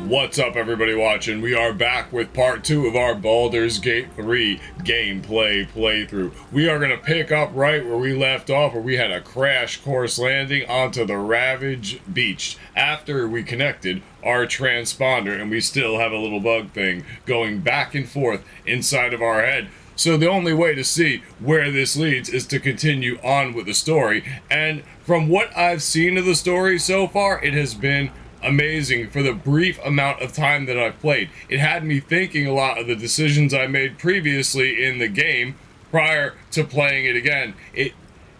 What's up, everybody watching? We are back with part 2 of our Baldur's Gate 3 gameplay playthrough. We are going to pick up right where we left off, where we had a crash course landing onto the Ravaged Beach after we connected our transponder, and we still have a little bug thing going back and forth inside of our head. So the only way to see where this leads is to continue on with the story, and from what I've seen of the story so far, it has been amazing for the brief amount of time that I've played. It had me thinking a lot of the decisions I made previously in the game prior to playing it again. It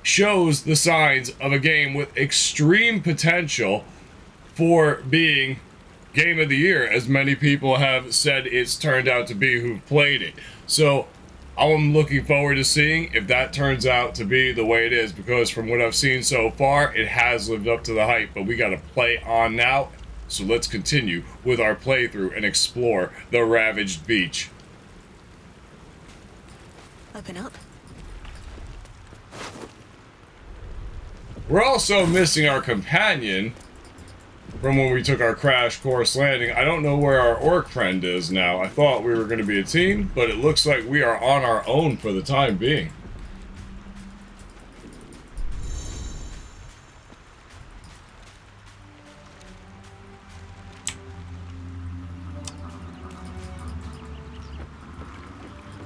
shows the signs of a game with extreme potential for being Game of the Year, as many people have said it's turned out to be who've played it. So I'm looking forward to seeing if that turns out to be the way it is, because from what I've seen so far, it has lived up to the hype, but we got to play on now. So let's continue with our playthrough and explore the Ravaged Beach. Open up. We're also missing our companion from when we took our crash course landing. I don't know where our orc friend is now. I thought we were going to be a team, but it looks like we are on our own for the time being.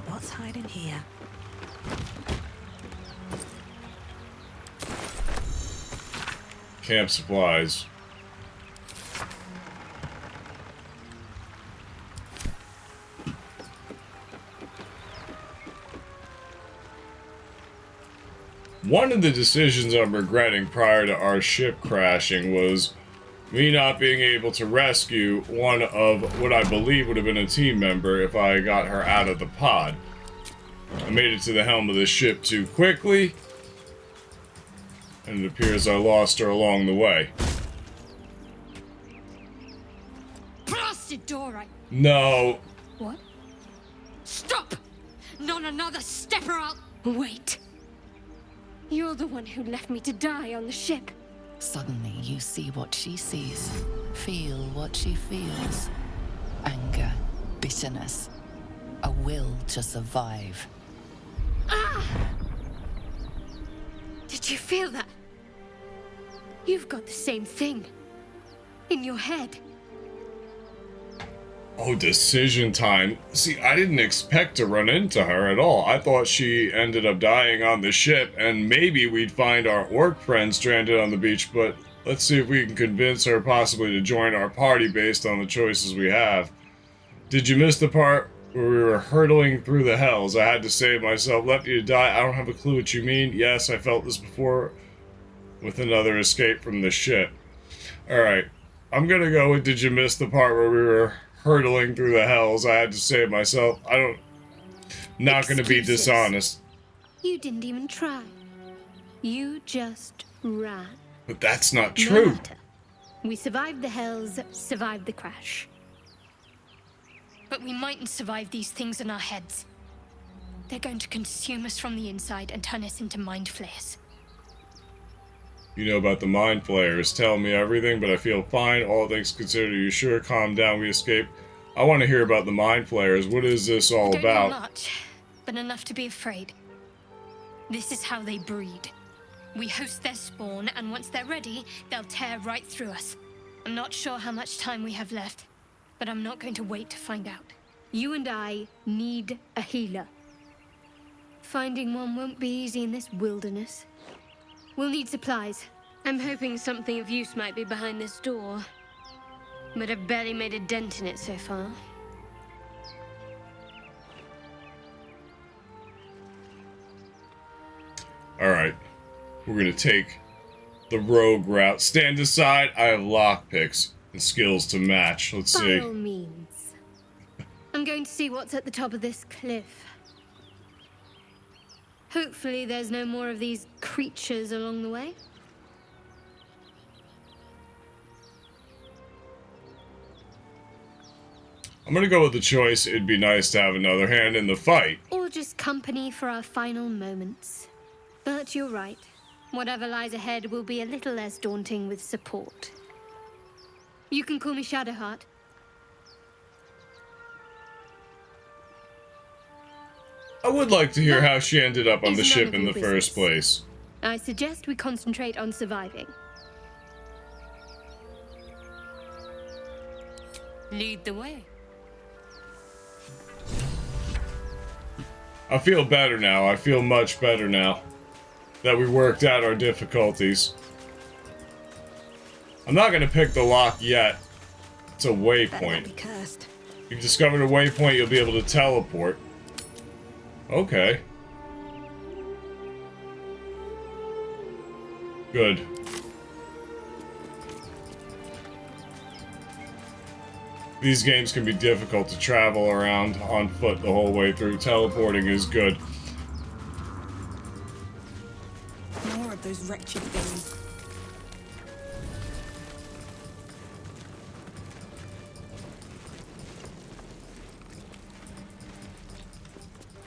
What's hiding here? Camp supplies. One of the decisions I'm regretting prior to our ship crashing was me not being able to rescue one of what I believe would have been a team member if I got her out of the pod. I made it to the helm of the ship too quickly, and it appears I lost her along the way. Blasted door! No. What? Stop! Not another step or I'll... Wait. You're the one who left me to die on the ship. Suddenly you see what she sees, feel what she feels. Anger, bitterness, a will to survive. Ah! Did you feel that? You've got the same thing. In your head. Oh, decision time. See, I didn't expect to run into her at all. I thought she ended up dying on the ship, and maybe we'd find our orc friend stranded on the beach, but let's see if we can convince her possibly to join our party based on the choices we have. Did you miss the part where we were hurtling through the hells? I had to save myself, left you to die. I don't have a clue what you mean. Yes, I felt this before with another escape from the ship. Alright, I'm gonna go with did you miss the part where we were hurtling through the hells? I had to save myself. Not gonna be dishonest. You didn't even try. You just ran. But that's not No true. matter. We survived the hells, survived the crash. But we mightn't survive these things in our heads. They're going to consume us from the inside and turn us into mind flayers. You know about the mind flayers. Tell me everything, but I feel fine. All things considered, are you sure? Calm down, we escaped. I want to hear about the mind flayers. What is this all Don't about? know much, but enough to be afraid. This is how they breed. We host their spawn, and once they're ready, they'll tear right through us. I'm not sure how much time we have left, but I'm not going to wait to find out. You and I need a healer. Finding one won't be easy in this wilderness. We'll need supplies. I'm hoping something of use might be behind this door, but I've barely made a dent in it so far. Alright. We're gonna take the rogue route. Stand aside. I have lockpicks and skills to match. Let's By see. all means. I'm going to see what's at the top of this cliff. Hopefully there's no more of these creatures along the way. I'm gonna go with the choice. It'd be nice to have another hand in the fight. Or just company for our final moments. But you're right. Whatever lies ahead will be a little less daunting with support. You can call me Shadowheart. I would like to hear That how she ended up on is the none ship of in your the first business. place. I suggest we concentrate on surviving. Lead the way. I feel better now. I feel much better now that we worked out our difficulties. I'm not gonna pick the lock yet. It's a Better not waypoint. be cursed. You've discovered a waypoint, you'll be able to teleport. Okay. Good. These games can be difficult to travel around on foot the whole way through. Teleporting is good. More of those wretched things.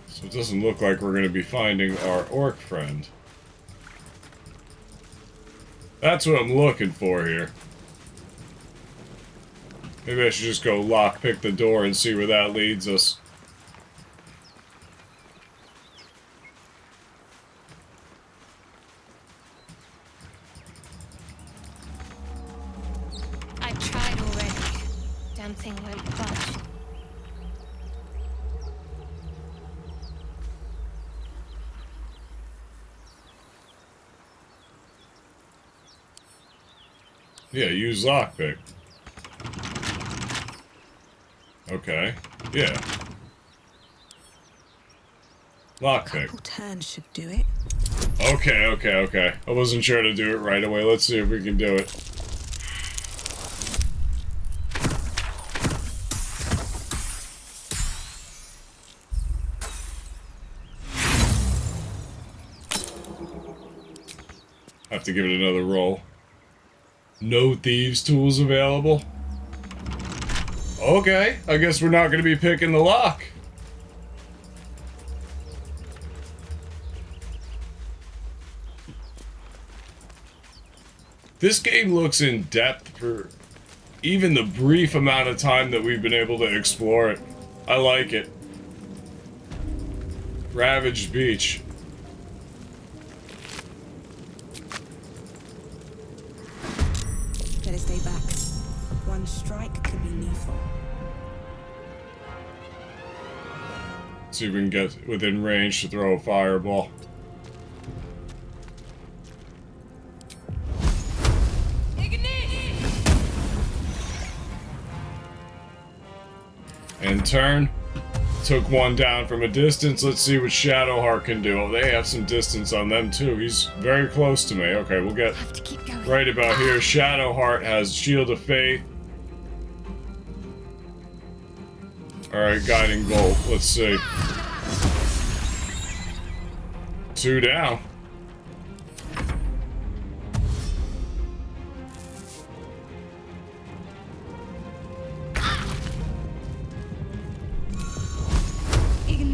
So it doesn't look like we're going to be finding our orc friend. That's what I'm looking for here. Maybe I should just go lockpick the door and see where that leads us. I tried already. Damn thing won't budge. Yeah, use lockpick. Okay. Yeah. Lockpick. Couple turns should do it. Okay. I wasn't sure to do it right away. Let's see if we can do it. Have to give it another roll. No thieves' tools available. Okay, I guess we're not going to be picking the lock. This game looks in depth for even the brief amount of time that we've been able to explore it. I like it. Ravaged Beach. Better stay back. One strike could be lethal. See if we can get within range to throw a fireball. And turn. Took one down from a distance. Let's see what Shadowheart can do. Oh, they have some distance on them too. He's very close to me. Okay, we'll get Have to keep going. right about here. Shadowheart has Shield of Faith. Alright, Guiding Bolt. Let's see. 2 down.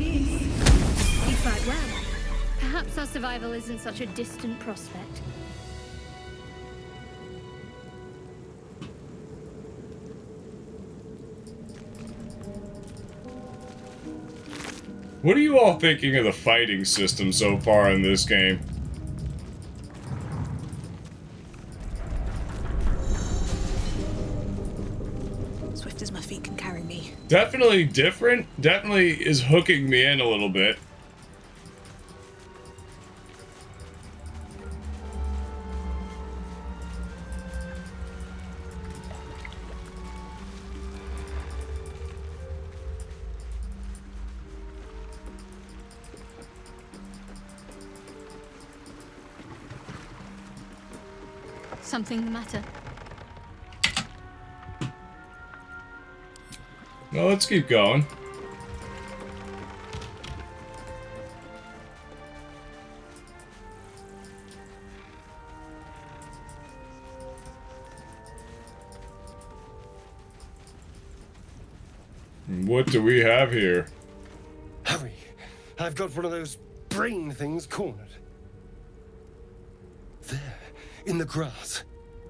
You fight well. Perhaps our survival isn't such a distant prospect. What are you all thinking of the fighting system so far in this game? Swift as my feet can carry me. Definitely different. Definitely is hooking me in a little bit. Something the matter? Well, let's keep going. What do we have here? Hurry! I've got one of those brain things cornered. There, in the grass.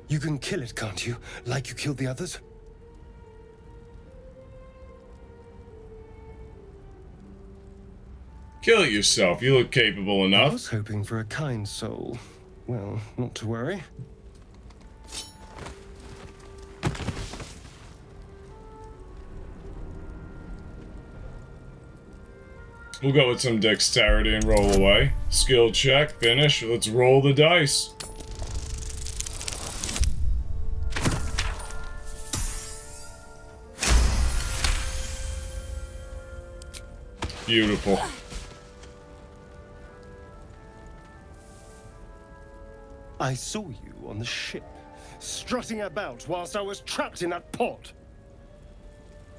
You can kill it, can't you? Like you killed the others? Kill it yourself. You look capable I enough. was hoping for a kind soul. Well, not to worry. We'll go with some dexterity and roll away. Skill check, finish. Let's roll the dice. Beautiful. I saw you on the ship, strutting about whilst I was trapped in that pod.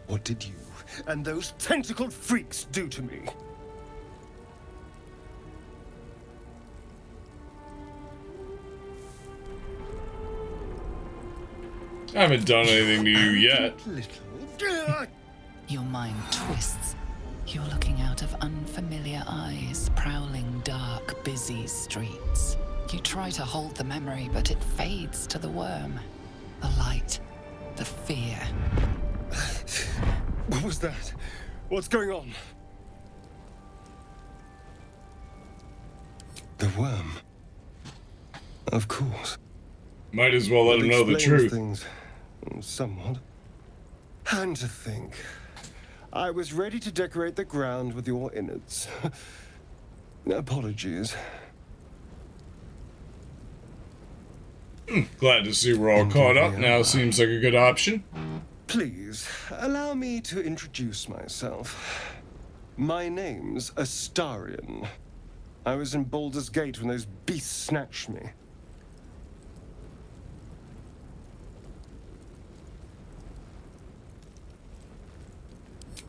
What did you and those tentacled freaks do to me? I haven't done anything to you yet. Little. Your mind twists. You're looking out of unfamiliar eyes, prowling dark, busy streets. You try to hold the memory, but it fades to the worm. The light, the fear. What was that? What's going on? The worm. Of course. Might as well let him know the Explains truth. Things somewhat. And to think, I was ready to decorate the ground with your innards. Apologies. Glad to see we're all caught up now. Seems like a good option. Please, allow me to introduce myself. My name's Astarion. I was in Baldur's Gate when those beasts snatched me.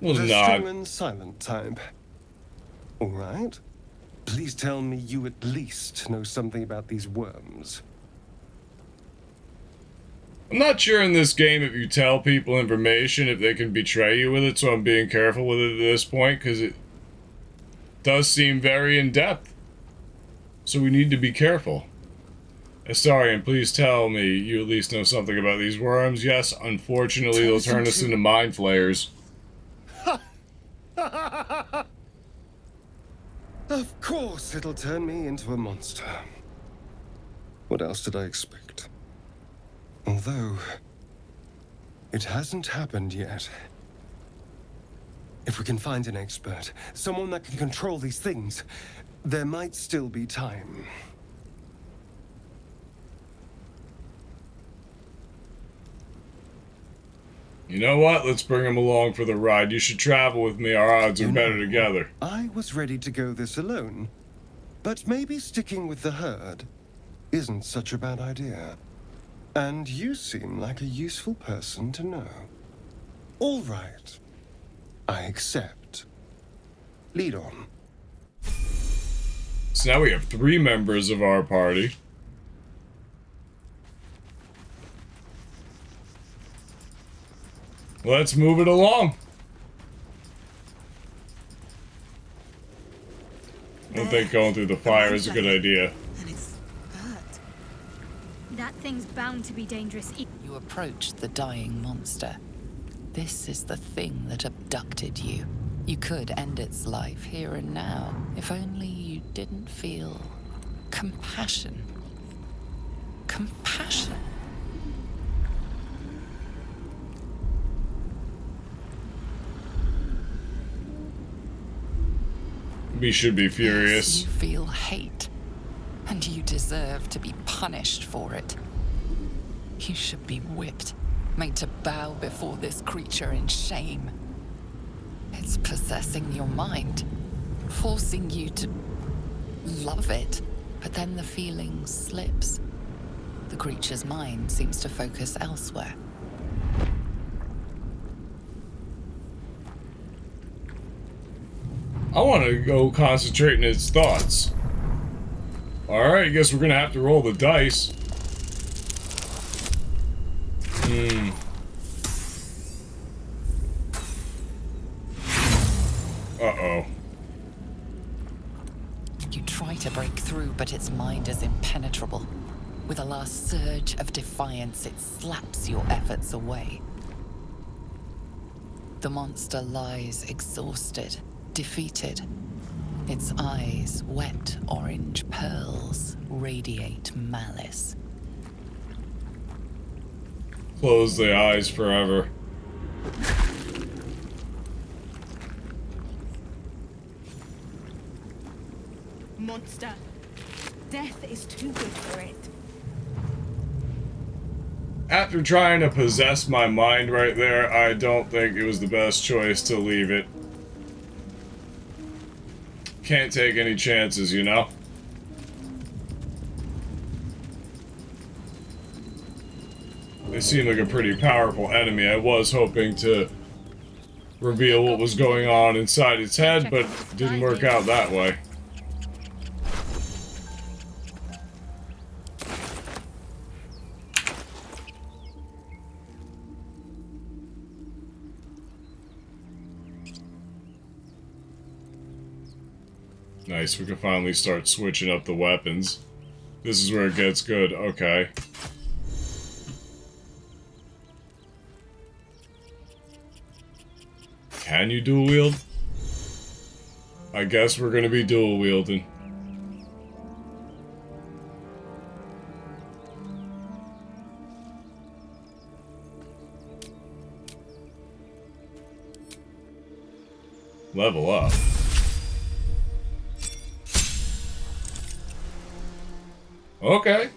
Well, The nod. strong and silent type. All right. Please tell me you at least know something about these worms. I'm not sure in this game if you tell people information, if they can betray you with it, so I'm being careful with it at this point, because it does seem very in-depth. So we need to be careful. Astarion, please tell me you at least know something about these worms. Yes, unfortunately, they'll turn us into mind flayers. Of course it'll turn me into a monster. What else did I expect? Although, it hasn't happened yet. If we can find an expert, someone that can control these things, there might still be time. You know what? Let's bring him along for the ride. You should travel with me. Our odds are better together. I was ready to go this alone, but maybe sticking with the herd isn't such a bad idea. And you seem like a useful person to know. All right. I accept. Lead on. So now we have 3 members of our party. Let's move it along. I don't think going through the fire is a good idea. And it's hurt. That thing's bound to be dangerous. You approach the dying monster. This is the thing that abducted you. You could end its life here and now, if only you didn't feel compassion. Compassion. We should be furious. You feel hate, and you deserve to be punished for it. You should be whipped, made to bow before this creature in shame. It's possessing your mind, forcing you to love it, but then the feeling slips. The creature's mind seems to focus elsewhere. I want to go concentrate in its thoughts. Alright, I guess we're gonna have to roll the dice. Uh-oh. You try to break through, but its mind is impenetrable. With a last surge of defiance, it slaps your efforts away. The monster lies exhausted, defeated, Its eyes, wet orange pearls, radiate malice. Close the eyes forever. Monster. Death is too good for it. After trying to possess my mind right there, I don't think it was the best choice to leave it. Can't take any chances, you know? They seem like a pretty powerful enemy. I was hoping to reveal what was going on inside its head, but it didn't work out that way. Nice, we can finally start switching up the weapons. This is where it gets good, okay. Can you dual wield? I guess we're gonna be dual wielding. Level up. Okay.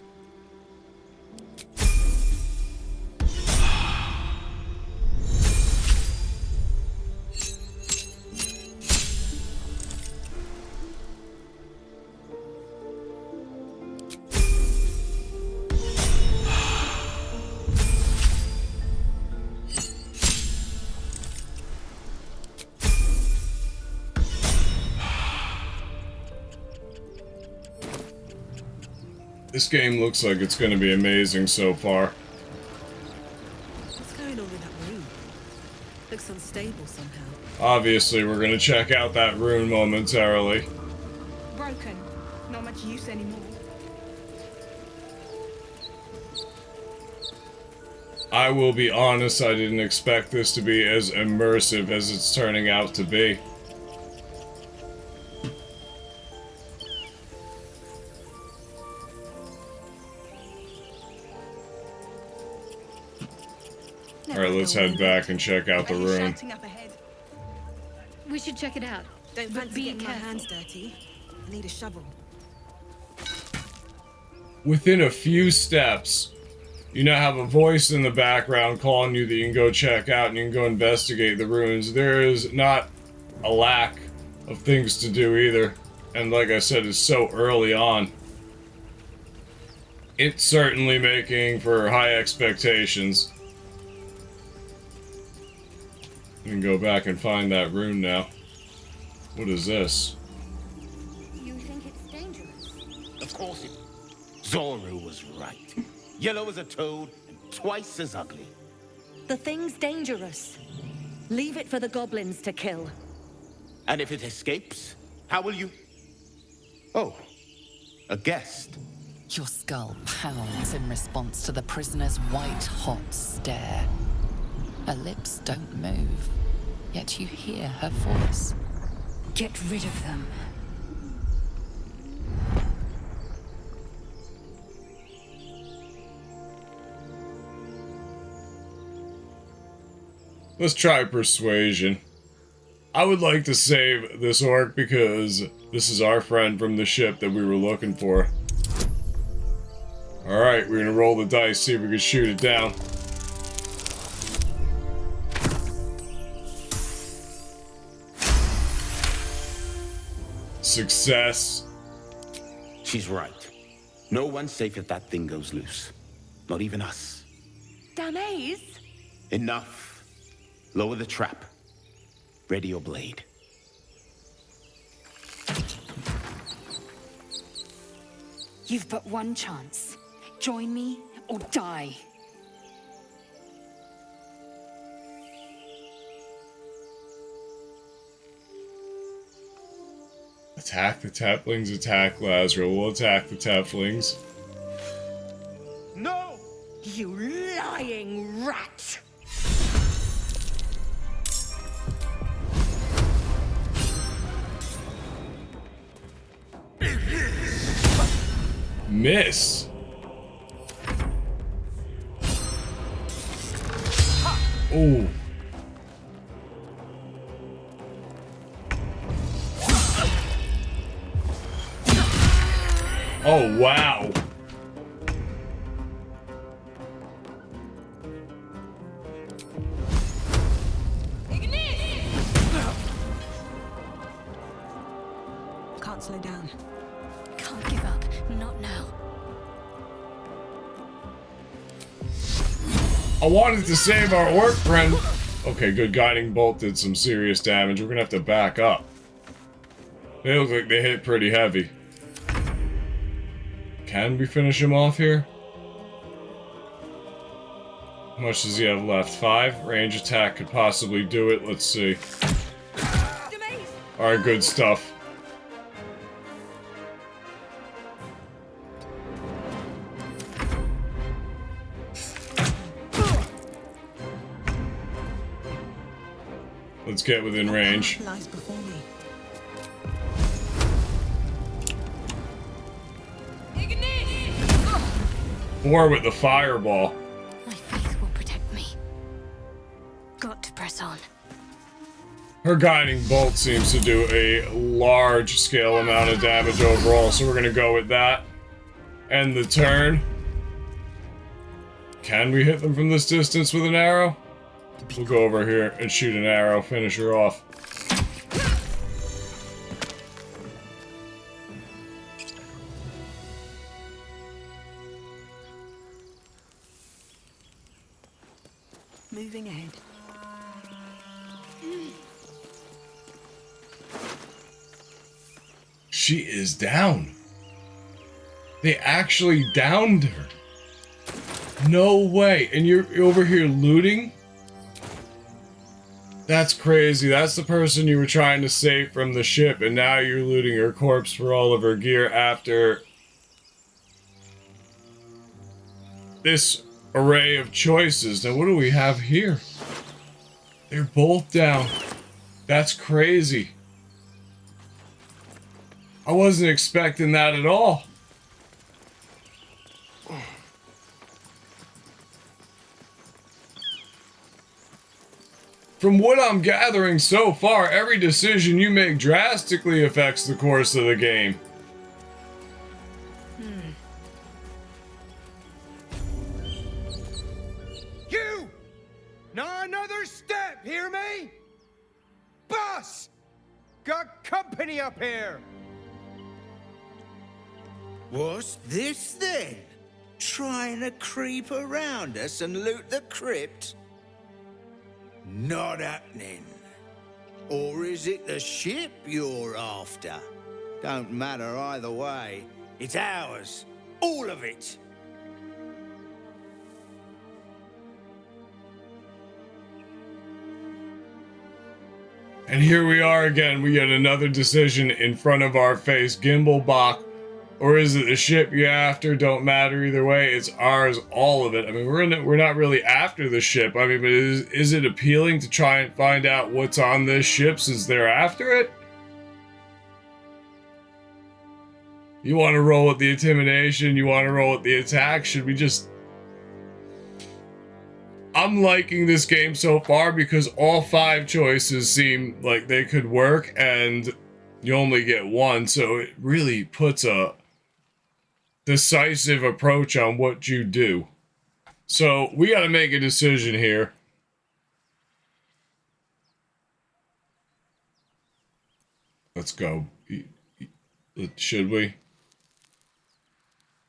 This game looks like it's going to be amazing so far. What's going on in that room? Looks unstable somehow. Obviously, we're going to check out that rune momentarily. Broken. Not much use anymore. I will be honest, I didn't expect this to be as immersive as it's turning out to be. Alright, let's head back and check out the room. Shouting up ahead. We should check it out. Don't But fancy be getting my careful. hands dirty. I need a shovel. Within a few steps, you now have a voice in the background calling you that you can go check out and you can go investigate the ruins. There is not a lack of things to do either. And like I said, it's so early on. It's certainly making for high expectations. We can go back and find that rune now. What is this? You think it's dangerous? Of course it... Zoru was right. Yellow as a toad and twice as ugly. The thing's dangerous. Leave it for the goblins to kill. And if it escapes, how will you... Oh, a guest. Your skull pounds in response to the prisoner's white-hot stare. Her lips don't move, yet you hear her voice. Get rid of them. Let's try persuasion. I would like to save this orc because this is our friend from the ship that we were looking for. Alright, we're gonna roll the dice, see if we can shoot it down. Success. She's right. No one's safe if that thing goes loose. Not even us. Damaze? Enough. Lower the trap. Ready your blade. You've but one chance. Join me or die. Attack the Taplings, attack Lazarus. We'll attack the Taplings. No! You lying rat! Miss. Ooh. Oh, wow. Can't slow down. Can't give up. Not now. I wanted to save our orc friend. Okay, good. Guiding bolt did some serious damage. We're gonna have to back up. They look like they hit pretty heavy. Can we finish him off here? How much does he have left? 5? Range attack could possibly do it. Let's see. Alright, good stuff. Let's get within range. Lies before me. 4 with the fireball. My faith will protect me. Got to press on. Her guiding bolt seems to do a large scale amount of damage overall, so we're gonna go with that. End the turn. Can we hit them from this distance with an arrow? We'll go over here and shoot an arrow, finish her off. Moving ahead. She is down. They actually downed her. No way. And you're over here looting? That's crazy. That's the person you were trying to save from the ship, and now you're looting her corpse for all of her gear after this array of choices. Now, what do we have here? They're both down. That's crazy. I wasn't expecting that at all. From what I'm gathering so far, every decision you make drastically affects the course of the game. You! Not another step, hear me? Boss! Got company up here! What's this then? Trying to creep around us and loot the crypt? Not happening. Or is it the ship you're after? Don't matter either way. It's ours. All of it. And here we are again. We get another decision in front of our face. Gimblebach. Or is it the ship you're after? Don't matter either way. It's ours, all of it. I mean, we're not really after the ship. I mean, but is it appealing to try and find out what's on this ship since they're after it? You want to roll with the intimidation? You want to roll with the attack? Should we just... I'm liking this game so far because all 5 choices seem like they could work, and you only get one, so it really puts a decisive approach on what you do. So we got to make a decision here. Let's go. Should we?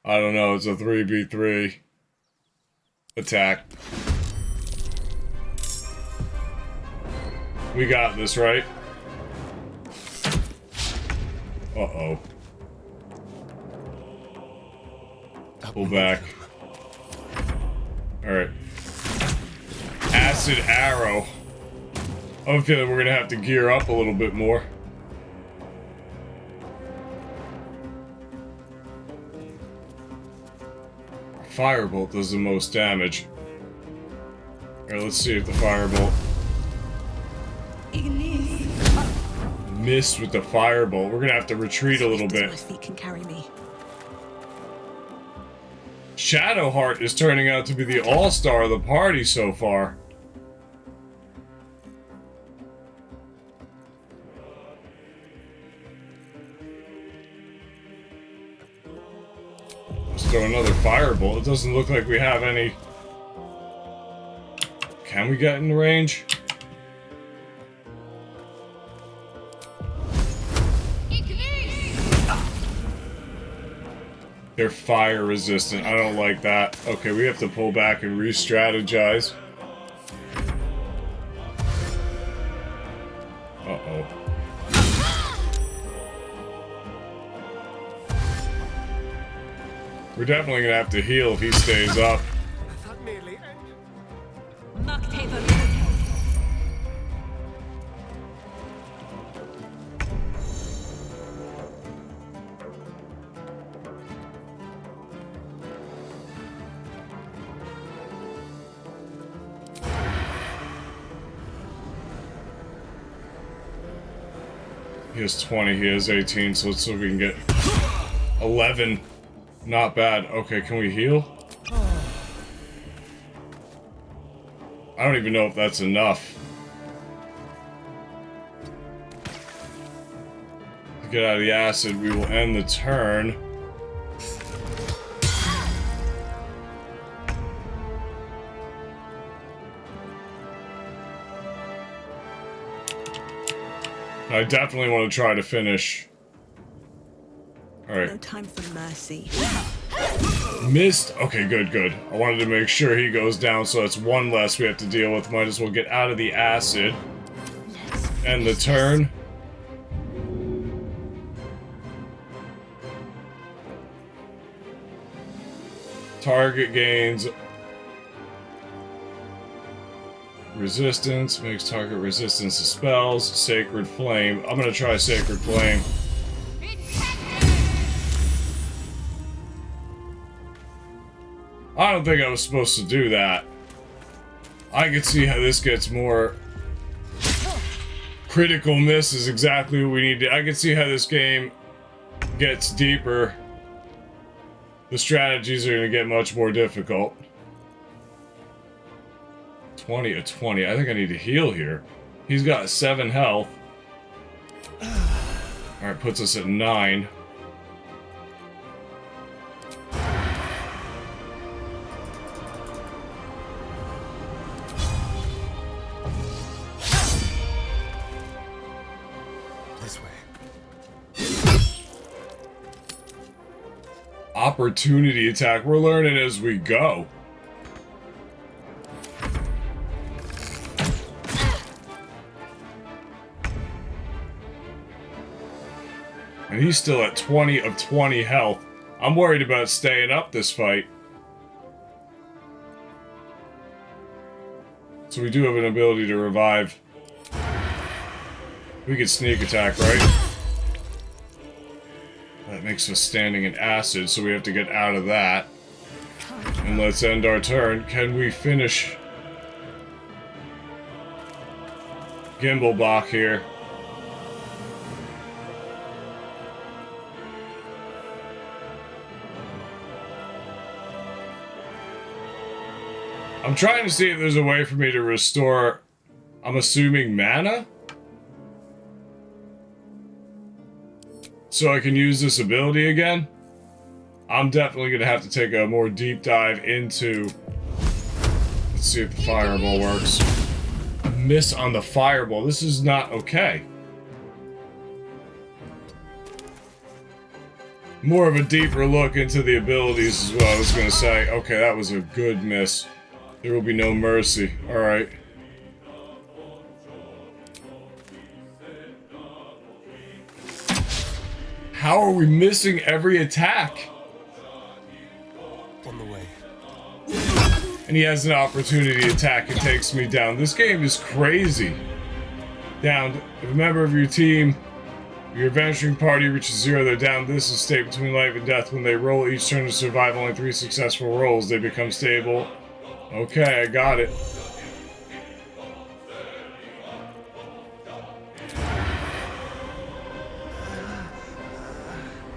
I don't know. It's a 3v3 attack. We got this, right? Uh-oh. Pull back. Alright. Acid arrow. I have a feeling we're gonna have to gear up a little bit more. Firebolt does the most damage. Alright, let's see if the firebolt... Missed with the firebolt. We're gonna have to retreat a little bit. My feet can carry me. Shadowheart is turning out to be the all-star of the party so far. Let's throw another firebolt. It doesn't look like we have any. Can we get in range? They're fire resistant. I don't like that. Okay, we have to pull back and re-strategize. Uh-oh. We're definitely gonna have to heal if he stays up. He has 20, he has 18, so let's see if we can get 11. Not bad. Okay, can we heal? I don't even know if that's enough. To get out of the acid, we will end the turn. I definitely want to try to finish. Alright. No time for mercy. Missed. Okay, good, good. I wanted to make sure he goes down, so that's one less we have to deal with. Might as well get out of the acid. End the turn. Target gains resistance, makes target resistance to spells. Sacred Flame. I'm gonna try Sacred Flame. I don't think I was supposed to do that. I can see how this gets more... Critical miss is exactly what we need to... I can see how this game gets deeper. The strategies are going to get much more difficult. 20 to 20. I think I need to heal here. He's got 7 health. Alright, puts us at 9. This way. Opportunity attack. We're learning as we go. And he's still at 20 of 20 health. I'm worried about staying up this fight. So we do have an ability to revive. We could sneak attack, right? That makes us standing in acid, so we have to get out of that. And let's end our turn. Can we finish Gimblebach here? I'm trying to see if there's a way for me to restore, I'm assuming, mana? So I can use this ability again? I'm definitely going to have to take a more deep dive into... Let's see if the fireball works. A miss on the fireball. This is not okay. More of a deeper look into the abilities is what I was going to say. Okay, that was a good miss. There will be no mercy. Alright. How are we missing every attack? On the way. And he has an opportunity to attack and takes me down. This game is crazy. Down. If a member of your team, your adventuring party reaches 0, they're down. This is state between life and death. When they roll each turn to survive only 3 successful rolls, they become stable. Okay, I got it.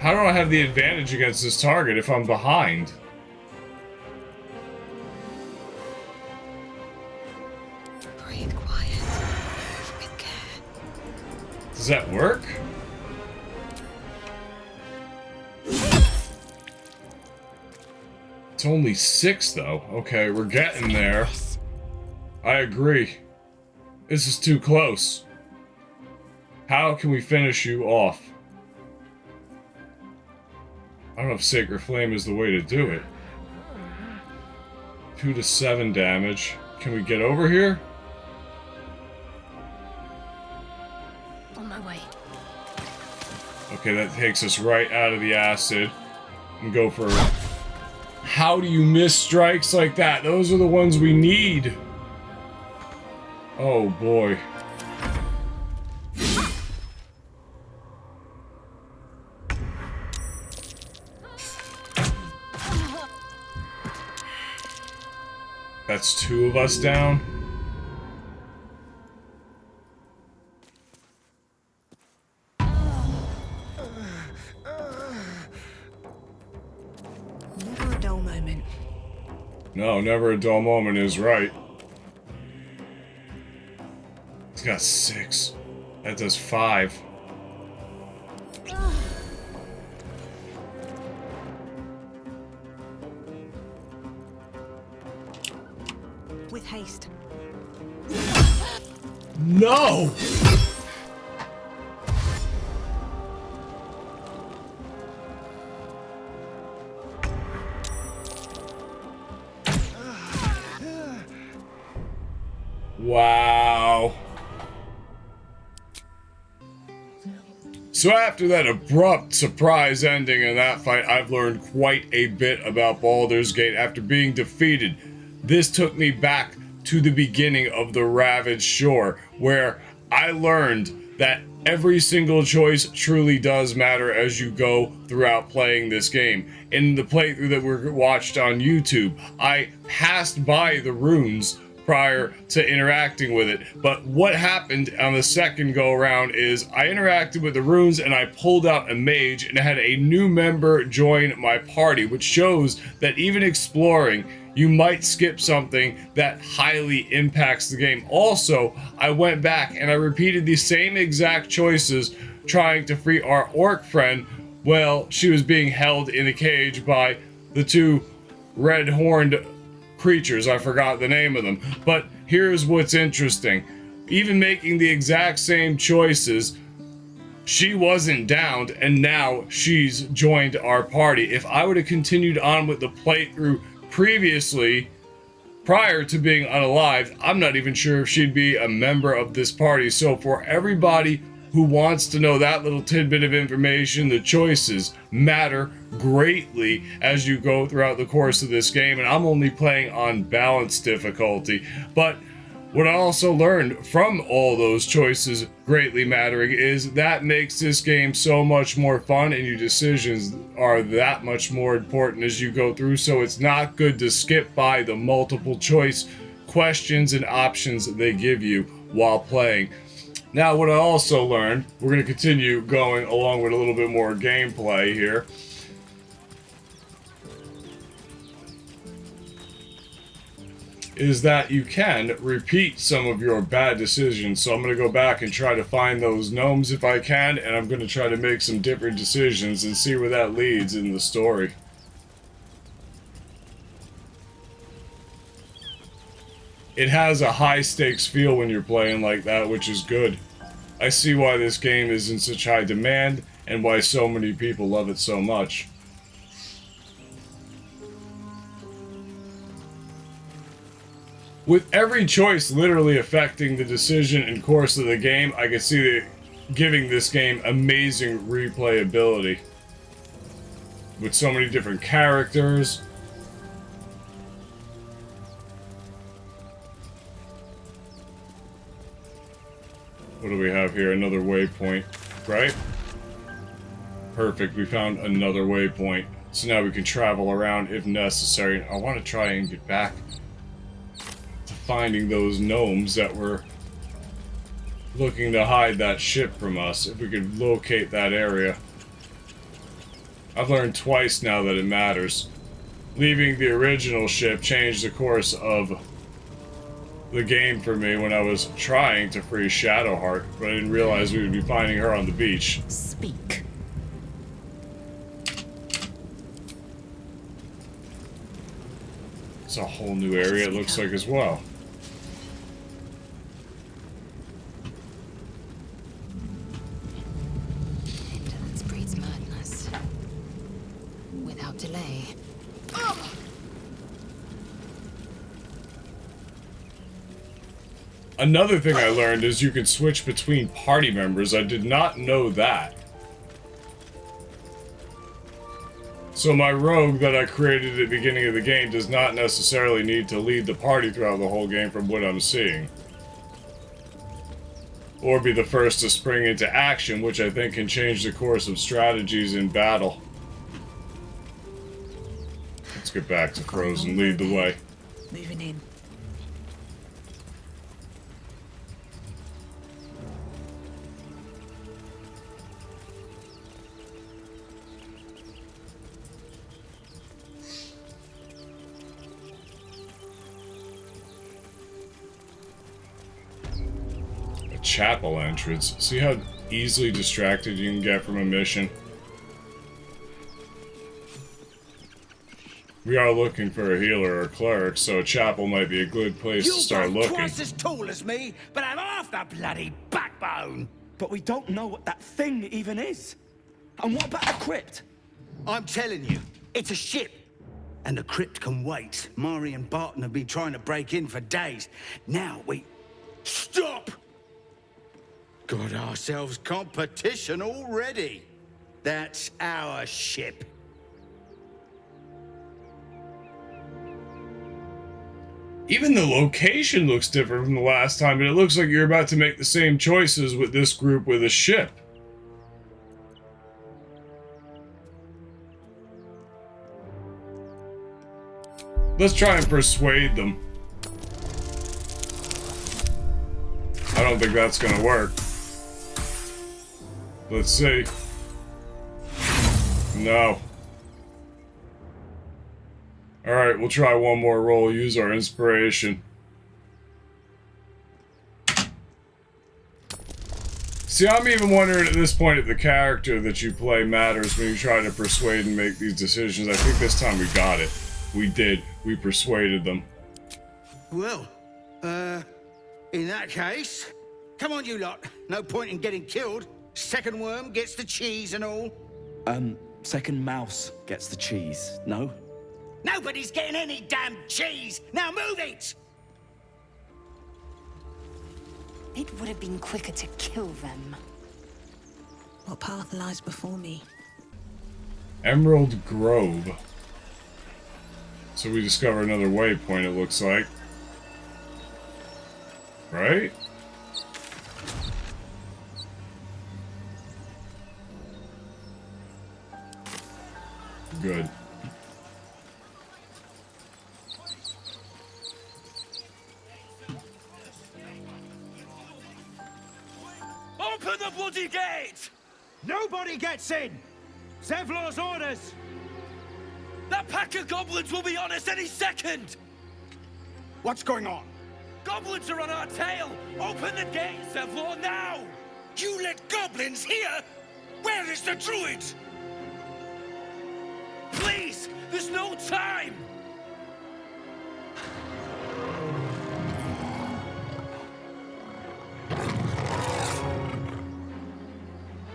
How do I have the advantage against this target if I'm behind? Does that work? It's only 6 though. Okay, we're getting there. I agree. This is too close. How can we finish you off? I don't know if Sacred Flame is the way to do it. 2 to 7 damage. Can we get over here? On my way. Okay, that takes us right out of the acid. And go for... How do you miss strikes like that? Those are the ones we need. Oh boy. That's 2 of us down. Never a dull moment. No, never a dull moment is right. He's got 6. That does 5. With haste. No! Wow. So after that abrupt surprise ending in that fight, I've learned quite a bit about Baldur's Gate after being defeated. This took me back to the beginning of the Ravaged Shore, where I learned that every single choice truly does matter as you go throughout playing this game. In the playthrough that we watched on YouTube, I passed by the runes prior to interacting with it, but what happened on the second go around is I interacted with the runes and I pulled out a mage and had a new member join my party, which shows that even exploring, you might skip something that highly impacts the game. Also, I went back and I repeated the same exact choices trying to free our orc friend while she was being held in a cage by the 2 red-horned creatures. I forgot the name of them. But here's what's interesting. Even making the exact same choices, she wasn't downed, and now she's joined our party. If I would have continued on with the playthrough previously, prior to being unalived, I'm not even sure if she'd be a member of this party. So for everybody who wants to know that little tidbit of information, the choices matter greatly as you go throughout the course of this game. And I'm only playing on balanced difficulty. But what I also learned from all those choices greatly mattering is that makes this game so much more fun, and your decisions are that much more important as you go through. So it's not good to skip by the multiple choice questions and options they give you while playing. Now, what I also learned, we're going to continue going along with a little bit more gameplay here, is that you can repeat some of your bad decisions. So I'm going to go back and try to find those gnomes if I can, and I'm going to try to make some different decisions and see where that leads in the story. It has a high-stakes feel when you're playing like that, which is good. I see why this game is in such high demand, and why so many people love it so much. With every choice literally affecting the decision and course of the game, I can see that giving this game amazing replayability. With so many different characters. What do we have here? Another waypoint, right? Perfect, we found another waypoint. So now we can travel around if necessary. I want to try and get back to finding those gnomes that were looking to hide that ship from us. If we could locate that area. I've learned twice now that it matters. Leaving the original ship changed the course of the game for me when I was trying to free Shadowheart, but I didn't realize we would be finding her on the beach. Speak. It's a whole new area, it looks like, as well. Indolence breeds madness. Without delay. Another thing I learned is you can switch between party members. I did not know that. So my rogue that I created at the beginning of the game does not necessarily need to lead the party throughout the whole game from what I'm seeing. Or be the first to spring into action, which I think can change the course of strategies in battle. Let's get back to Frozen, lead the way. Moving in. Chapel entrance. See how easily distracted you can get from a mission? We are looking for a healer or cleric, so a chapel might be a good place to start You're looking. twice as tall as me, but I'm half the bloody backbone. But we don't know what that thing even is. And what about a crypt? I'm telling you, it's a ship. And the crypt can wait. Mari and Barton have been trying to break in for days. Now we... Stop! Got ourselves competition already. That's our ship. Even the location looks different from the last time, but it looks like you're about to make the same choices with this group with a ship. Let's try and persuade them. I don't think that's gonna work. Let's see. No. Alright, we'll try one more roll, use our inspiration. See, I'm even wondering at this point if the character that you play matters when you try to persuade and make these decisions. I think this time we got it. We did. We persuaded them. Well, in that case, come on you lot. No point in getting killed. Second worm gets the cheese and all. Second mouse gets the cheese, no? Nobody's getting any damn cheese! Now move it! It would have been quicker to kill them. What path lies before me? Emerald Grove. So we discover another waypoint, it looks like. Right? Good. Open the bloody gate! Nobody gets in! Zevlor's orders! That pack of goblins will be on us any second! What's going on? Goblins are on our tail! Open the gate, Zevlor, now! You let goblins here? Where is the druid? Please! There's no time!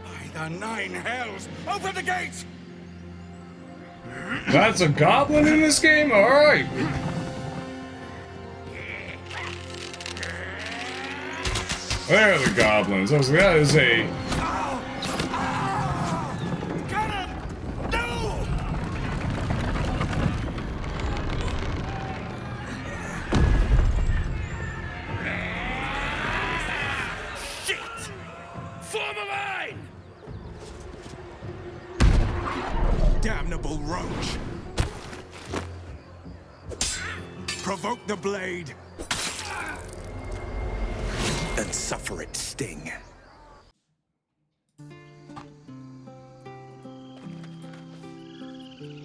By the nine hells! Open the gate! That's a goblin in this game? Alright! There are the goblins. I was like, that is a... Get him! No! Shit! Form a line! Damnable roach! Provoke the blade and suffer its sting.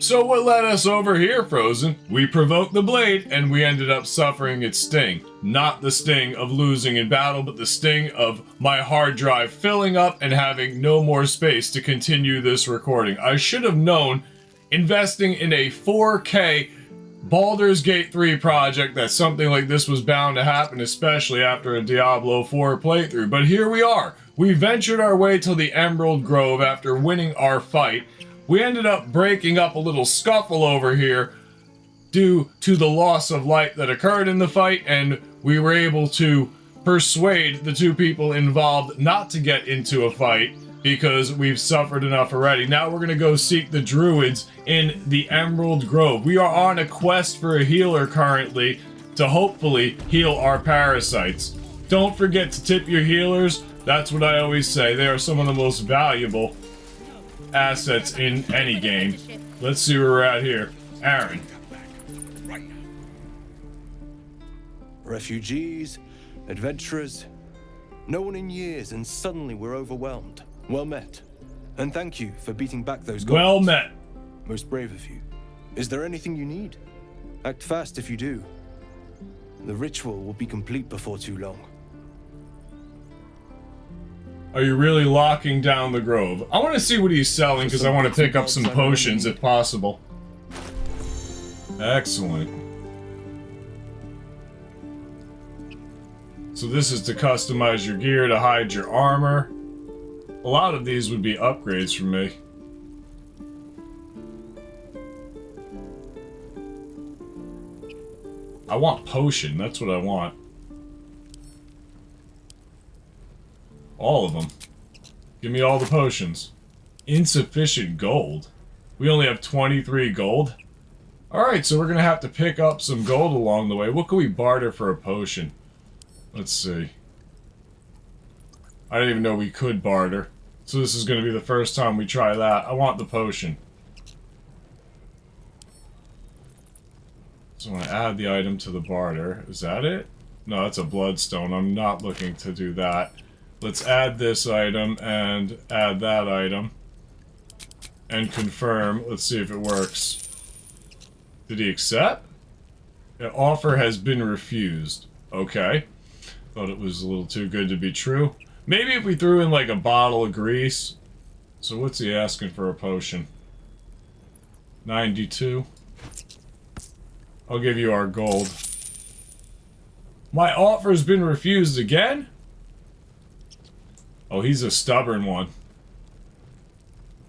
So what led us over here, Frozen? We provoked the blade, and we ended up suffering its sting. Not the sting of losing in battle, but the sting of my hard drive filling up and having no more space to continue this recording. I should have known, investing in a 4K Baldur's Gate 3 project, that something like this was bound to happen, especially after a Diablo 4 playthrough. But here we are. We ventured our way to the Emerald Grove after winning our fight. We ended up breaking up a little scuffle over here due to the loss of light that occurred in the fight, and we were able to persuade the two people involved not to get into a fight because we've suffered enough already. Now we're going to go seek the druids in the Emerald Grove. We are on a quest for a healer currently to hopefully heal our parasites. Don't forget to tip your healers. That's what I always say. They are some of the most valuable assets in any game. Let's see where we're at here. Aaron. Refugees, adventurers, no one in years, and suddenly we're overwhelmed. Well met. And thank you for beating back those goblins. Well met. Most brave of you. Is there anything you need? Act fast if you do. The ritual will be complete before too long. Are you really locking down the grove? I want to see what he's selling because I want to pick up some potions if possible. Excellent. So this is to customize your gear to hide your armor. A lot of these would be upgrades for me. I want potion, that's what I want. All of them. Give me all the potions. Insufficient gold. We only have 23 gold. Alright, so we're gonna have to pick up some gold along the way. What can we barter for a potion? Let's see. I didn't even know we could barter. So this is gonna be the first time we try that. I want the potion. So I'm gonna add the item to the barter. Is that it? No, that's a bloodstone. I'm not looking to do that. Let's add this item and add that item. And confirm. Let's see if it works. Did he accept? An offer has been refused. Okay. Thought it was a little too good to be true. Maybe if we threw in like a bottle of grease. So what's he asking for a potion? 92. I'll give you our gold. My offer's been refused again? Oh, he's a stubborn one.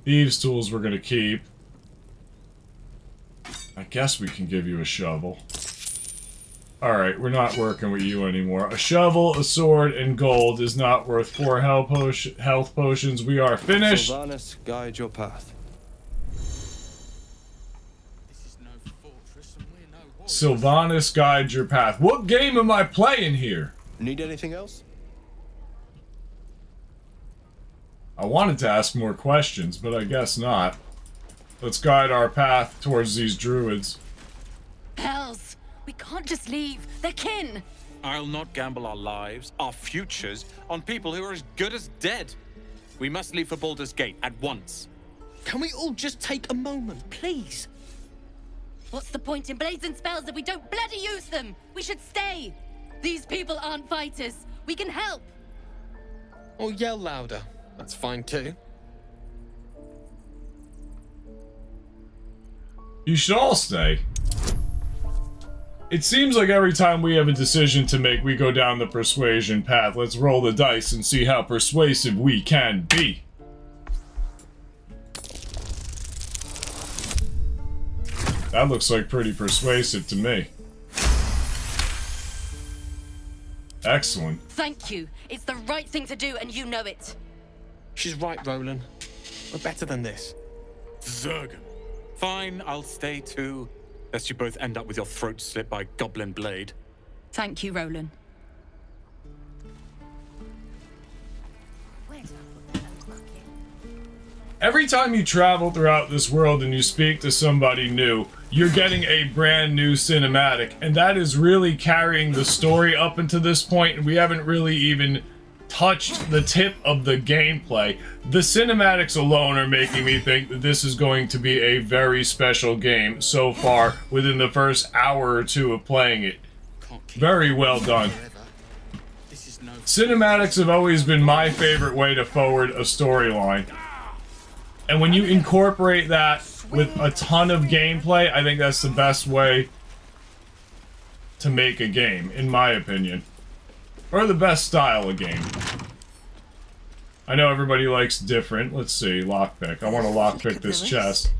Thieves' tools we're gonna keep. I guess we can give you a shovel. Alright, we're not working with you anymore. A shovel, a sword, and gold is not worth 4 health potions. We are finished. Sylvanas, guide your path. Sylvanas, guide your path. What game am I playing here? Need anything else? I wanted to ask more questions, but I guess not. Let's guide our path towards these druids. Hells! We can't just leave. They're kin! I'll not gamble our lives, our futures, on people who are as good as dead. We must leave for Baldur's Gate at once. Can we all just take a moment, please? What's the point in blades and spells if we don't bloody use them? We should stay! These people aren't fighters. We can help! Or yell louder. That's fine too. You should all stay. It seems like every time we have a decision to make, we go down the persuasion path. Let's roll the dice and see how persuasive we can be. That looks like pretty persuasive to me. Excellent. Thank you. It's the right thing to do, and you know it. She's right, Roland. We're better than this. Zerg. Fine, I'll stay too. Lest you both end up with your throat slit by Goblin Blade. Thank you, Roland. Every time you travel throughout this world and you speak to somebody new, you're getting a brand new cinematic, and that is really carrying the story up until this point, and we haven't really even touched the tip of the gameplay. The cinematics alone are making me think that this is going to be a very special game so far within the first hour or two of playing it. Very well done. Cinematics have always been my favorite way to forward a storyline. And when you incorporate that with a ton of gameplay, I think that's the best way to make a game, in my opinion. Or the best style of game. I know everybody likes different. Let's see, lockpick. I want to lockpick this chest.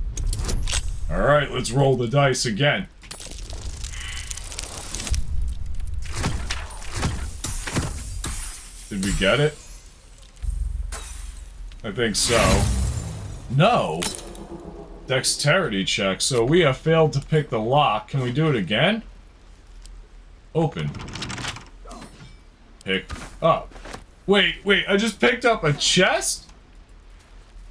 Alright, let's roll the dice again. Did we get it? I think so. No! Dexterity check. So we have failed to pick the lock. Can we do it again? Open. Pick up. Wait, I just picked up a chest?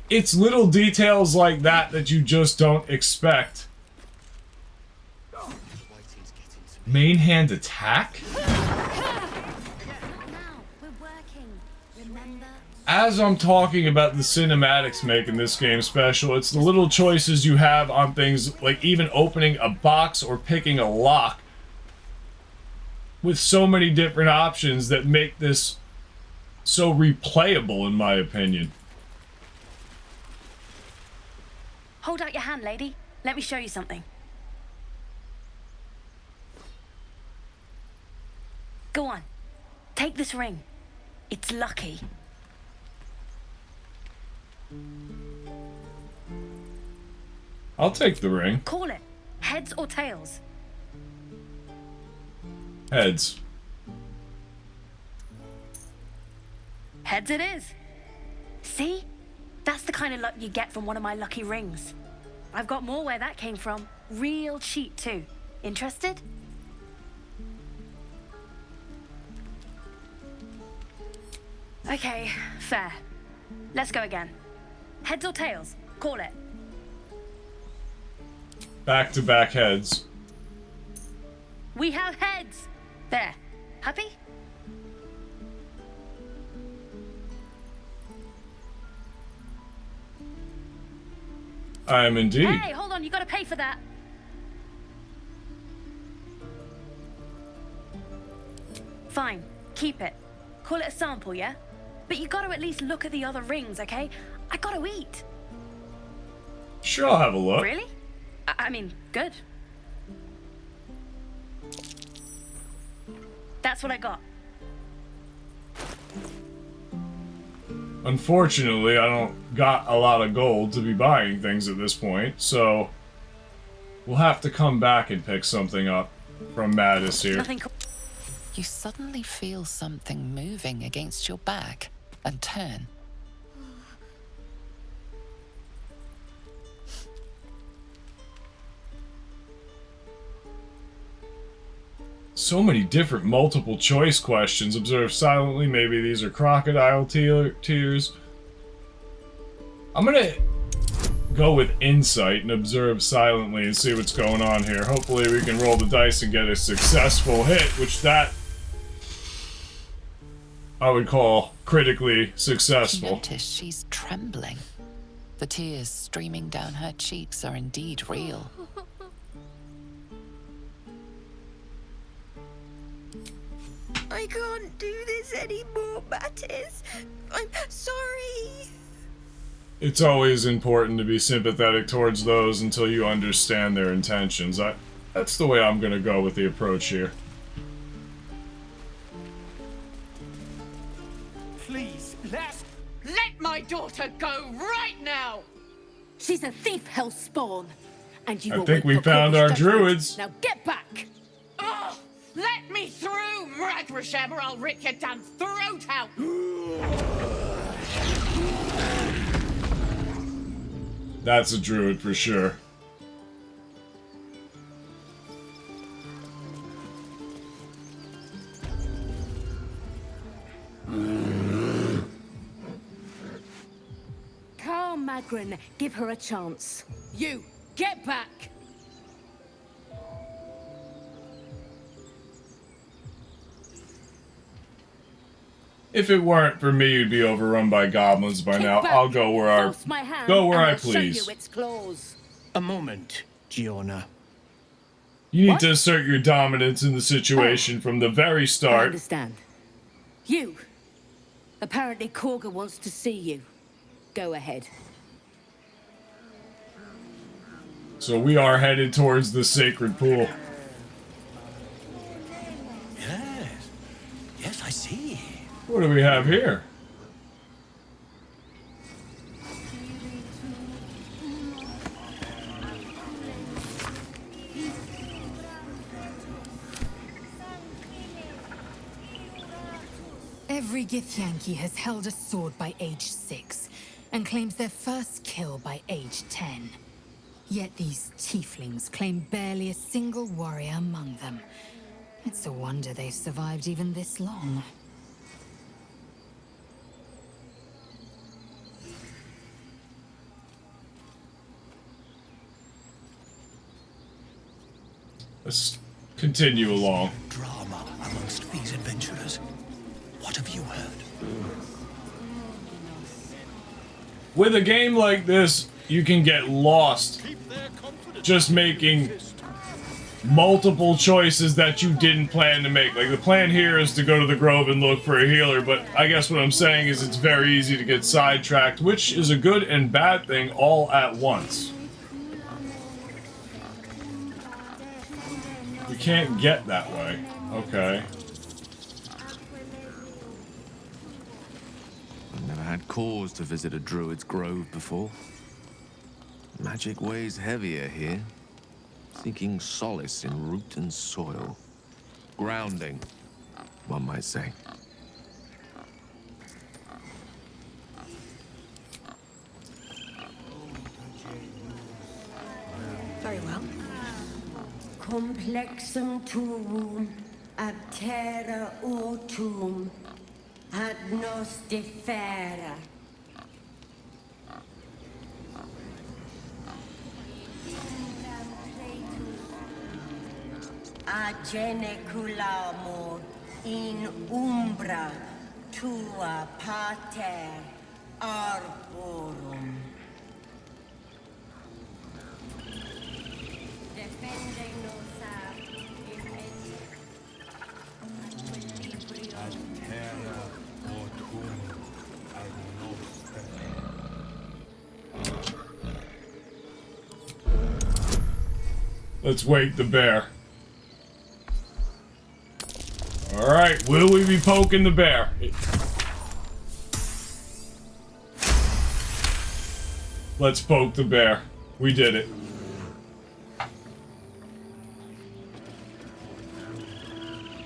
It's little details like that that you just don't expect. Main hand attack? As I'm talking about the cinematics making this game special, it's the little choices you have on things like even opening a box or picking a lock with so many different options that make this so replayable, in my opinion. Hold out your hand, lady. Let me show you something. Go on. Take this ring. It's lucky. I'll take the ring. Call it. Heads or tails? Heads. Heads it is. See? That's the kind of luck you get from one of my lucky rings. I've got more where that came from. Real cheap too. Interested? Okay, fair. Let's go again. Heads or tails? Call it. Back-to-back heads. We have heads. There. Happy? I am indeed. Hey, hold on. You gotta pay for that. Fine. Keep it. Call it a sample, yeah? But you gotta at least look at the other rings, okay? I gotta eat. Sure, I'll have a look. Really? I mean, good. That's what I got. Unfortunately, I don't got a lot of gold to be buying things at this point, so we'll have to come back and pick something up from Mattis here. You suddenly feel something moving against your back and turn. So many different multiple choice questions. Observe silently. Maybe these are crocodile tears. I'm gonna go with insight and observe silently and see what's going on here. Hopefully we can roll the dice and get a successful hit, which that I would call critically successful. You notice she's trembling. The tears streaming down her cheeks are indeed real. I can't do this anymore, Mattis. I'm sorry. It's always important to be sympathetic towards those until you understand their intentions. That's the way I'm gonna go with the approach here. Please, Let my daughter go right now! She's a thief, hellspawn. And you I will think wait we for found Corpus our judgment. druids. Now get back! Oh, let me through, Ragrasham, or I'll rip your damn throat out! That's a druid for sure. Carl Magrin, give her a chance. You, get back! If it weren't for me, you'd be overrun by goblins by now. I'll go where I please. A moment, Giona. You need to assert your dominance in the situation from the very I start. understand. You. Apparently Korga wants to see you. Go ahead. So we are headed towards the sacred pool. Yes. Yes, I see. What do we have here? Every Githyanki has held a sword by age 6, and claims their first kill by age 10. Yet these tieflings claim barely a single warrior among them. It's a wonder they've survived even this long. Let's continue along. Drama amongst these adventurers. What have you heard? With a game like this, you can get lost just making multiple choices that you didn't plan to make. Like, the plan here is to go to the Grove and look for a healer, but I guess what I'm saying is it's very easy to get sidetracked, which is a good and bad thing all at once. We can't get that way. Okay. I've never had cause to visit a druid's grove before. Magic weighs heavier here, seeking solace in root and soil. Grounding, one might say. Very well. Complexum tuum ab terra autum ad nos defera. Ageneculamur in umbra tua pater arborum. Defende-nos ab ad terra autum ad nos. Let's wake the bear. Alright, will we be poking the bear? Let's poke the bear. We did it.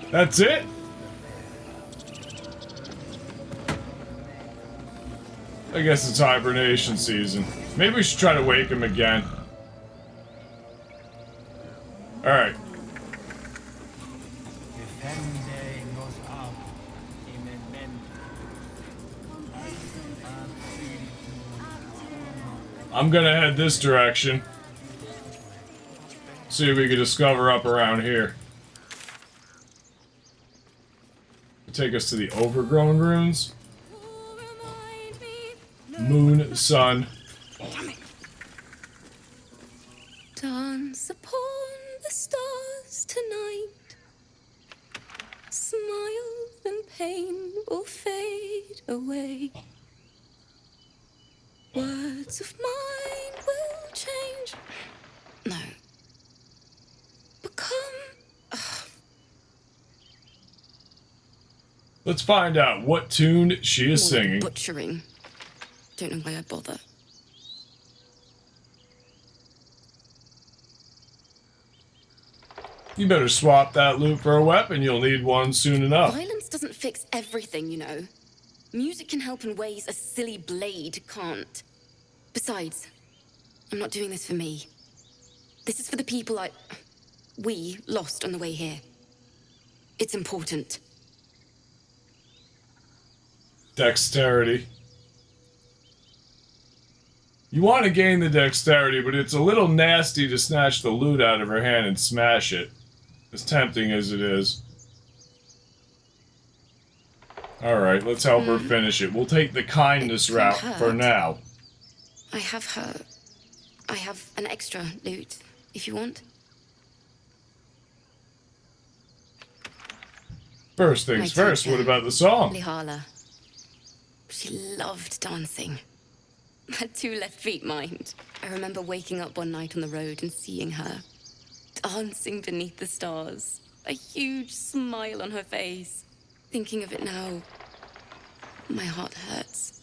That's it? I guess it's hibernation season. Maybe we should try to wake him again. Alright. I'm gonna head this direction. See if we can discover up around here. Take us to the overgrown ruins. Moon, sun. Dance upon the stars tonight. Smile and pain will fade away. Words of mine will change. No. Become. Let's find out what tune she is singing. Butchering. Don't know why I bother. You better swap that loot for a weapon. You'll need one soon enough. Violence doesn't fix everything, you know. Music can help in ways a silly blade can't. Besides, I'm not doing this for me. This is for the people we lost on the way here. It's important. Dexterity. You want to gain the dexterity, but it's a little nasty to snatch the loot out of her hand and smash it. As tempting as it is. Alright, let's help her finish it. We'll take the kindness route for now. I have an extra loot, if you want. First things first, what about the song? Lihala. She loved dancing. Had 2 left feet, mind. I remember waking up one night on the road and seeing her dancing beneath the stars. A huge smile on her face. Thinking of it now, my heart hurts.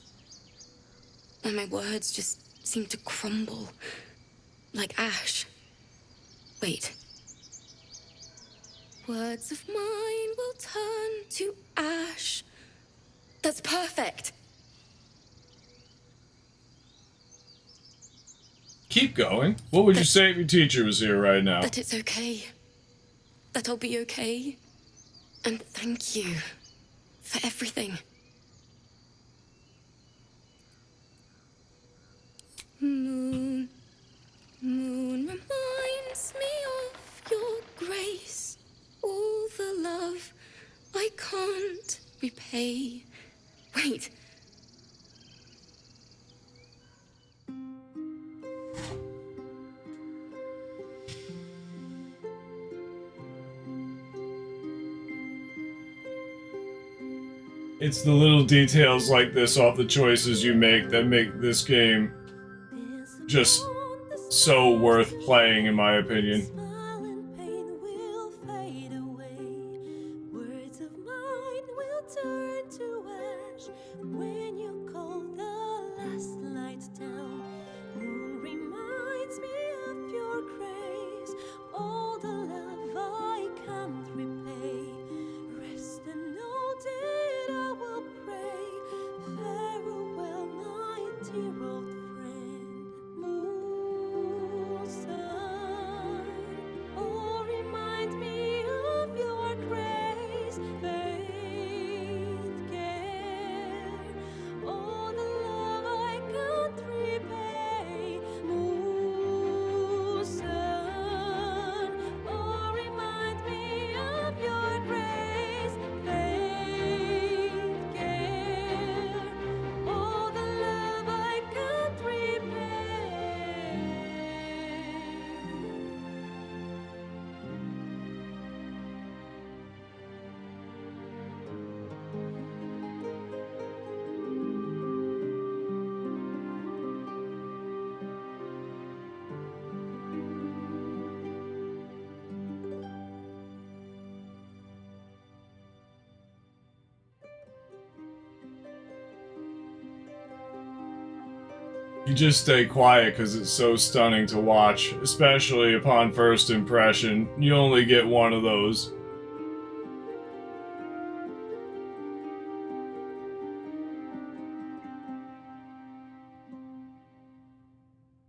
And my words just seem to crumble. Like ash. Wait. Words of mine will turn to ash. That's perfect. Keep going. What would you say if your teacher was here right now? That it's okay. That I'll be okay. And thank you for everything. Moon, moon reminds me of your grace. All the love I can't repay. Wait. It's the little details like this off the choices you make that make this game just so worth playing, in my opinion. You just stay quiet because it's so stunning to watch, especially upon first impression. You only get one of those.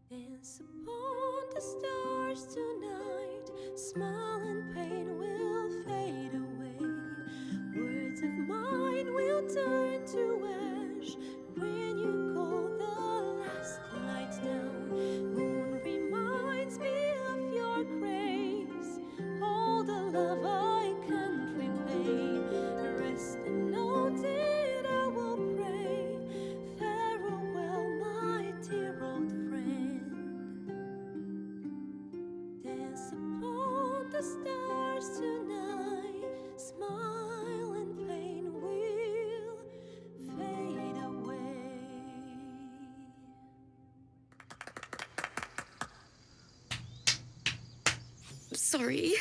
Dance upon the stars tonight, smile and pain will fade away. Words of mine will turn to ash when you call the last light down. Moon reminds me of your grace, all the love I can't repay. Rest and know that I will pray. Farewell, my dear old friend. Dance upon the stars tonight, smile and pain will fade away. Sorry.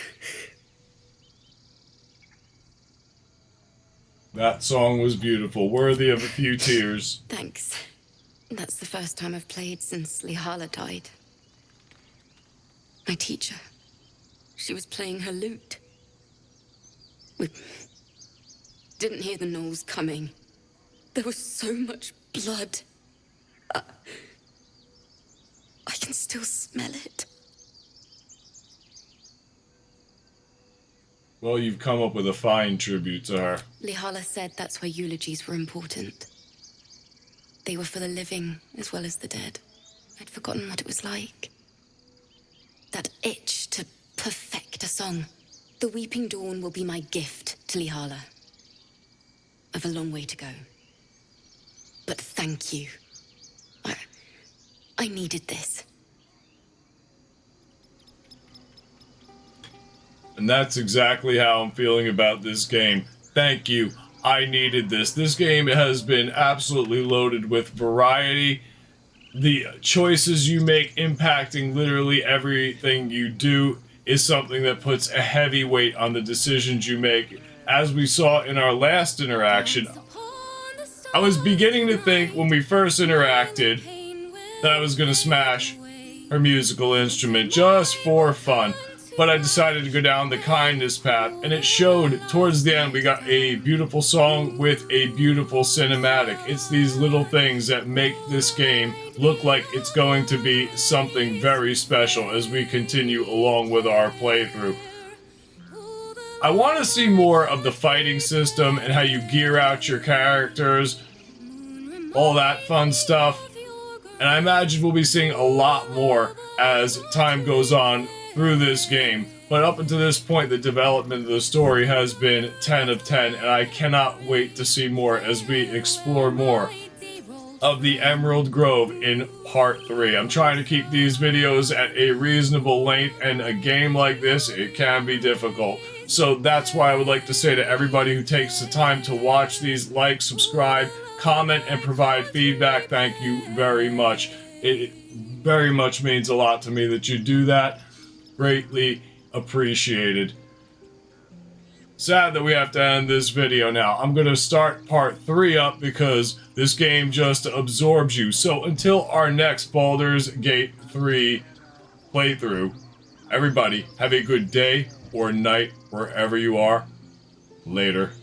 That song was beautiful, worthy of a few tears. Thanks. That's the first time I've played since Lihala died. My teacher. She was playing her lute. We didn't hear the gnolls coming. There was so much blood. I can still smell it. Well, you've come up with a fine tribute to her. Lihala said that's why eulogies were important. They were for the living as well as the dead. I'd forgotten what it was like. That itch to perfect a song. The Weeping Dawn will be my gift to Lihala. of a long way to go. But thank you. I needed this. And that's exactly how I'm feeling about this game. Thank you. I needed this. This game has been absolutely loaded with variety. The choices you make impacting literally everything you do is something that puts a heavy weight on the decisions you make. As we saw in our last interaction, I was beginning to think when we first interacted that I was going to smash her musical instrument just for fun. But I decided to go down the kindness path, and it showed towards the end we got a beautiful song with a beautiful cinematic. It's these little things that make this game look like it's going to be something very special as we continue along with our playthrough. I want to see more of the fighting system and how you gear out your characters, all that fun stuff. And I imagine we'll be seeing a lot more as time goes on through this game. But up until this point, the development of the story has been 10 of 10, and I cannot wait to see more as we explore more of the Emerald Grove in Part 3. I'm trying to keep these videos at a reasonable length, and a game like this, it can be difficult. So that's why I would like to say to everybody who takes the time to watch these, like, subscribe, comment, and provide feedback. Thank you very much. It very much means a lot to me that you do that. Greatly appreciated. Sad that we have to end this video now. I'm going to start part 3 up because this game just absorbs you. So until our next Baldur's Gate 3 playthrough, everybody have a good day or night wherever you are. Later.